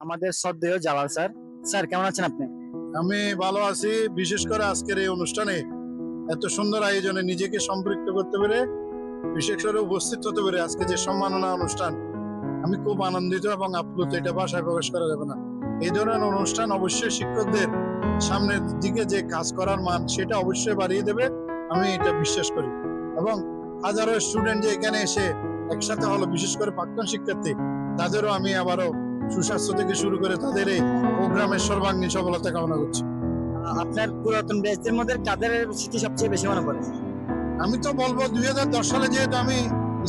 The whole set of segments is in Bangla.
আমাদের শ্রদ্ধেয় জালাল স্যার। স্যার কেমন আছেন আপনি? আমি ভালো আছি। বিশেষ করে আজকের এই অনুষ্ঠানে এত সুন্দর আয়োজনে নিজেকে সম্পৃক্ত করতে পেরে, বিশেষ করে উপস্থিত হতে পেরে আজকে যে সম্মাননা অনুষ্ঠান, আমি খুব আনন্দিত এবং আপ্লুত। এটা ভাষায় প্রকাশ করা যাবে না। এই ধরনের অনুষ্ঠান অবশ্যই শিক্ষকদের সামনের দিকে যে কাজ করার মান সেটা অবশ্যই বাড়িয়ে দেবে, আমি এটা বিশ্বাস করি। এবং হাজারো স্টুডেন্ট যে এখানে এসে একসাথে হলো, বিশেষ করে প্রাক্তন শিক্ষার্থী, তাদেরও আমি আবারও সুস্বাস্থ্য থেকে শুরু করে তাদের এই প্রোগ্রামের সর্বাঙ্গীন সফলতা কামনা করছি। আপনার পুরাতন ব্যাচদের মধ্যে কাদের স্মৃতি সবচেয়ে বেশি মনে পড়ে? আমি তো বলবো 2010 সালে যেহেতু আমি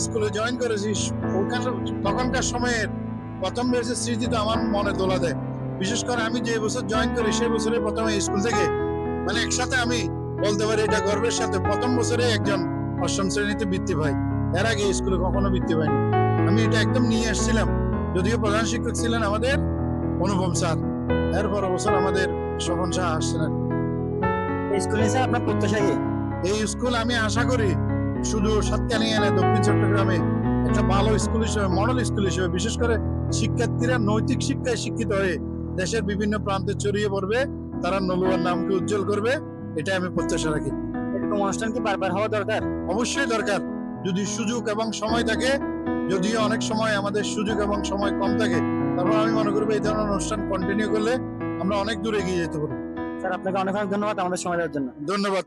স্কুলে জয়েন করেছি, তখনকার সময়ের প্রথম ব্যাচের স্মৃতি তো আমার মনে দোলা দেয়। বিশেষ করে আমি যে বছর জয়েন করি সেই বছরে প্রথমে স্কুল থেকে, মানে একসাথে আমি বলতে পারি এটা গর্বের সাথে, প্রথম বছরে একজন অষ্টম শ্রেণীতে বৃত্তি পাই। এর আগে স্কুলে কখনো বৃত্তি পাইনি। আমি এটা একদম নিয়ে আসছিলাম, যদিও প্রধান শিক্ষক ছিলেন আমাদের অনুপম স্যার। এর পর বছর আমাদের স্বপন শাহ আসছিলেন। এই স্কুলে স্যার আপনার প্রত্যাশা কি? এই স্কুল আমি আশা করি শুধু সাতকানিয়া না, দক্ষিণ চট্টগ্রামে একটা ভালো স্কুল হিসেবে, মডেল স্কুল হিসেবে, বিশেষ করে শিক্ষার্থীরা নৈতিক শিক্ষায় শিক্ষিত হয়ে দেশের বিভিন্ন প্রান্তে ছড়িয়ে পড়বে, তারা নলুয়ার নামকে উজ্জ্বল করবে, এটা আমি প্রত্যাশা রাখি। এরকম অনুষ্ঠান কি বারবার হওয়া দরকার? অবশ্যই দরকার, যদি সুযোগ এবং সময় থাকে। যদিও অনেক সময় আমাদের সুযোগ এবং সময় কম থাকে, তারপর আমি মনে করবো এই ধরনের অনুষ্ঠান কন্টিনিউ করলে আমরা অনেক দূর এগিয়ে যেতে পারবো। স্যার আপনাকে অনেক অনেক ধন্যবাদ আমাদের সময় দেওয়ার জন্য। ধন্যবাদ।